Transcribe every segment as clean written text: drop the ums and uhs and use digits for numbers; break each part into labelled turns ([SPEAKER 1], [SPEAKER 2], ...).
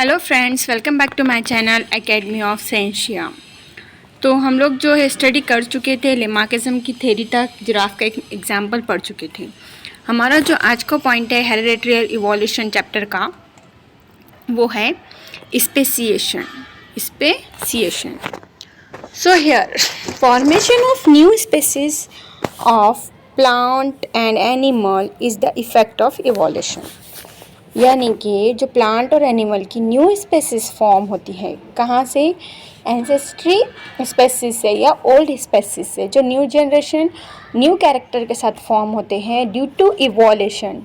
[SPEAKER 1] Hello friends, welcome back to my channel academy of Sensia. तो हम लोग जो है स्टडी कर चुके थे लेमार्किज्म की थ्योरी तक, जिराफ का एक एग्जाम्पल पढ़ चुके थे। हमारा जो आज का पॉइंट है हेरिडिटरी इवोल्यूशन चैप्टर का, वो है speciation. So here formation of new species of plant and animal is the effect of evolution. यानी कि जो प्लांट और एनिमल की न्यू स्पेसीज फॉर्म होती है, कहाँ से? एंसेस्ट्री स्पेसीज से या ओल्ड स्पेसीज से, जो न्यू जनरेशन न्यू कैरेक्टर के साथ फॉर्म होते हैं due to evolution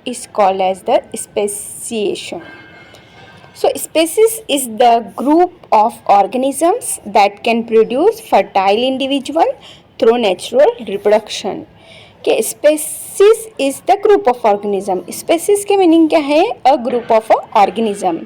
[SPEAKER 1] is called as the speciation. So species is the group of organisms that can produce fertile individual through natural reproduction. कि species is the group of organism. Species के meaning क्या है? अ group of organism.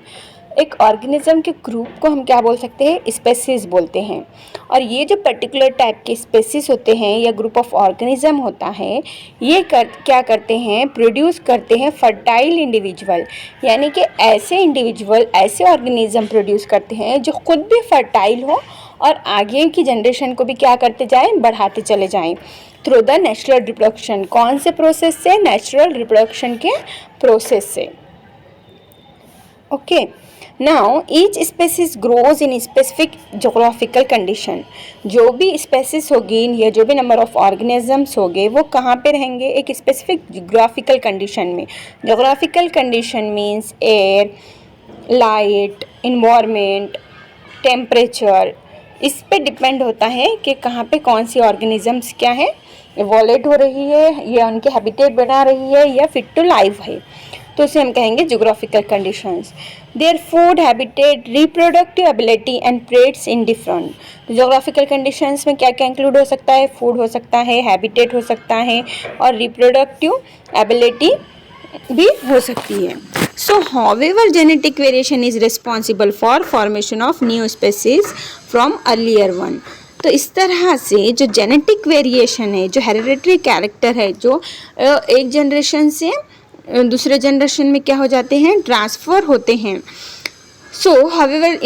[SPEAKER 1] एक organism के group को हम क्या बोल सकते हैं? स्पेसीज बोलते हैं. और ये जो पर्टिकुलर टाइप के स्पेसीज होते हैं या ग्रुप ऑफ ऑर्गेनिज्म होता है, ये क्या करते हैं? प्रोड्यूस करते हैं फर्टाइल इंडिविजुअल. यानी कि ऐसे इंडिविजुअल, ऐसे ऑर्गेनिज्म प्रोड्यूस करते हैं जो खुद भी फर्टाइल हो और आगे की जनरेशन को भी क्या करते जाएं? बढ़ाते चले जाएं थ्रू द नेचुरल रिप्रोडक्शन. कौन से प्रोसेस से? नेचुरल रिप्रोडक्शन के प्रोसेस से. Okay, now each species grows in specific geographical condition. जो भी स्पेसीज होगी या जो भी नंबर ऑफ ऑर्गेनिजम्स होंगे वो कहाँ पे रहेंगे? एक स्पेसिफिक जोग्राफिकल कंडीशन में. Geographical condition means air, light, environment, temperature. इस पे डिपेंड होता है कि कहाँ पे कौन सी ऑर्गेनिजम्स क्या है, इवोल्यूट हो रही है या उनके हैबिटेट बना रही है या फिट टू लाइव है. तो उसे हम कहेंगे geographical conditions. Their food, habitat, reproductive ability and traits in different. तो जोग्राफिकल कंडीशंस में क्या क्या इंक्लूड हो सकता है? फूड हो सकता है, हैबिटेट हो सकता है और रिप्रोडक्टिव एबिलिटी भी हो सकती है. So, however, genetic variation is responsible for formation of new species from earlier one. तो इस तरह से जो जेनेटिक वेरिएशन है, जो हेरिडिटरी कैरेक्टर है, जो एक जनरेशन से दूसरे जनरेशन में क्या हो जाते हैं? ट्रांसफ़र होते हैं. सो हाउएवर,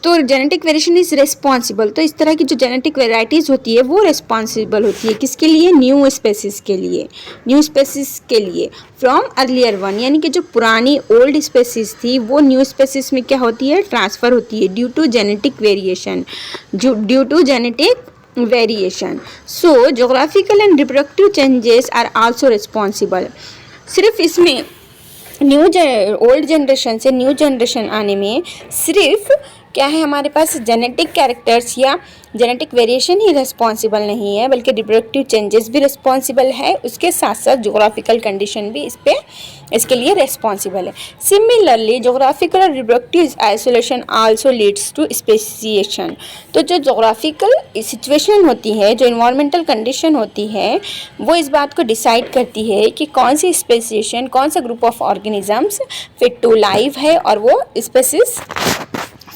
[SPEAKER 1] तो जेनेटिक वेरिएशन इज़ रिस्पॉन्सिबल. तो इस तरह की जो जेनेटिक वेराइटीज़ होती है वो रिस्पॉन्सिबल होती है किसके लिए? न्यू स्पेसीज़ के लिए. न्यू स्पेसीज़ के लिए फ्रॉम अर्लियर वन. यानी कि जो पुरानी ओल्ड स्पेसीज़ थी वो न्यू स्पेसीज़ में क्या होती है? ट्रांसफ़र होती है due to genetic variation. So geographical and reproductive changes are also responsible. सिर्फ इसमें ओल्ड जनरेशन से न्यू जनरेशन आने में सिर्फ क्या है हमारे पास? जेनेटिक कैरेक्टर्स या जेनेटिक वेरिएशन ही रिस्पॉन्सिबल नहीं है, बल्कि रिप्रोडक्टिव चेंजेस भी रिस्पॉन्सिबल है. उसके साथ साथ जोग्राफिकल कंडीशन भी इसके लिए रिस्पॉन्सिबल है. सिमिलरली जोग्राफिकल और reproductive isolation also leads to speciation. तो जो जोग्राफिकल सिचुएशन होती है, जो इन्वायरमेंटल कंडीशन होती है, वो इस बात को डिसाइड करती है कि कौन सी स्पेसिएशन, कौन सा group of organisms fit to live है और वो स्पेसीज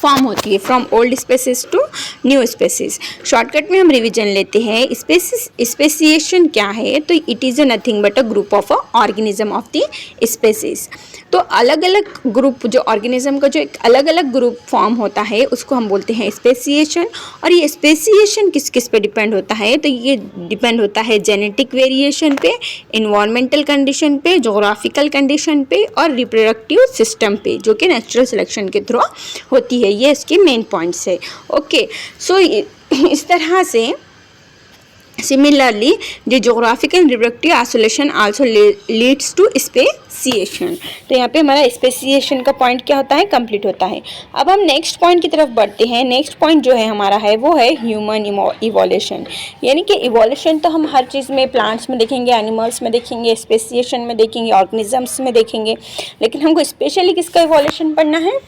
[SPEAKER 1] फॉर्म होती है from old species to new species. Shortcut में हम रिवीजन लेते हैं. स्पेसिएशन क्या है? तो it is nothing but a group of organism of the species. तो अलग अलग ग्रुप, जो ऑर्गेनिज्म का जो एक अलग अलग ग्रुप फॉर्म होता है उसको हम बोलते हैं स्पेसिएशन. और ये स्पेसिएशन किस किस पे डिपेंड होता है? तो ये डिपेंड होता है जेनेटिक वेरिएशन पे, इन्वायरमेंटल कंडीशन पे, जोग्राफिकल कंडीशन पे और रिप्रोडक्टिव सिस्टम पे, जो कि नेचुरल सिलेक्शन के थ्रू होती है. ये इसके मेन पॉइंट्स है. ओके, सो इस तरह से similarly the geographical and reproductive isolation also leads to speciation. तो यहाँ पे हमारा स्पेसिएशन का पॉइंट क्या होता है? कंप्लीट होता है. अब हम नेक्स्ट पॉइंट की तरफ बढ़ते हैं. नेक्स्ट पॉइंट जो है हमारा है वो है ह्यूमन इवोल्यूशन. यानी कि इवोल्यूशन तो हम हर चीज़ में, प्लांट्स में देखेंगे, एनिमल्स में देखेंगे, स्पेसिएशन में देखेंगे, ऑर्गेनिजम्स में देखेंगे, लेकिन हमको स्पेशली किसका इवोल्यूशन पढ़ना है?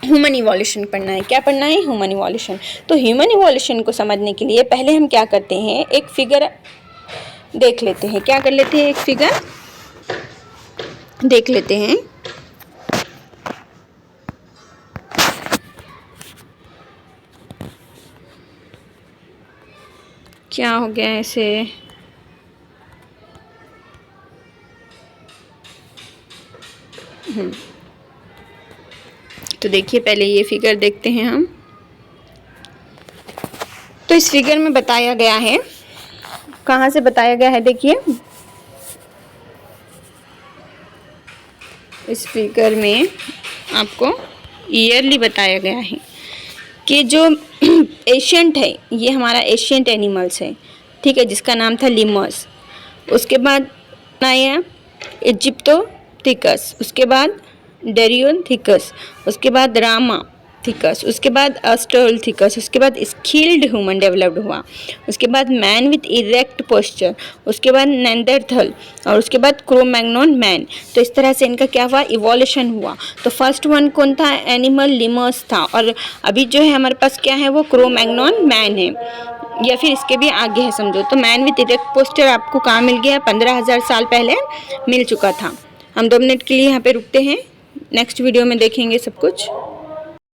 [SPEAKER 1] ह्यूमन इवोल्यूशन पढ़ना है. क्या पढ़ना है? Human evolution. तो ह्यूमन इवोल्यूशन को समझने के लिए पहले हम क्या करते हैं? एक फिगर देख लेते हैं. क्या कर लेते हैं? एक फिगर देख लेते हैं. क्या हो गया ऐसे? तो देखिए पहले ये फिगर देखते हैं हम। तो इस फिगर में बताया गया है, कहाँ से बताया गया है, देखिए इस फिगर में आपको ईयरली बताया गया है कि जो एशियंट है, ये हमारा एशियंट एनिमल्स है, ठीक है, जिसका नाम था लिमस। उसके बाद आया इजिप्टोथिकस, उसके बाद डेरियोथिकस, उसके बाद रामाथिकस, उसके बाद ऑस्ट्रेलोथिकस, उसके बाद स्किल्ड ह्यूमन डेवलप्ड हुआ, उसके बाद मैन विथ इरेक्ट पोस्चर, उसके बाद नेंडरथल, और उसके बाद क्रोमैग्नोन मैन। तो इस तरह से इनका क्या हुआ, इवोल्यूशन हुआ। तो फर्स्ट वन कौन था, एनिमल लिमस था, और अभी जो है हमारे पास क्या है, वो क्रोमैग्नोन मैन है, या फिर इसके भी आगे है समझो। तो मैन विथ इरेक्ट पोस्चर आपको कहाँ मिल गया, 15,000 साल पहले मिल चुका था। हम 2 मिनट के लिए यहाँ पे रुकते हैं, नेक्स्ट वीडियो में देखेंगे सब कुछ।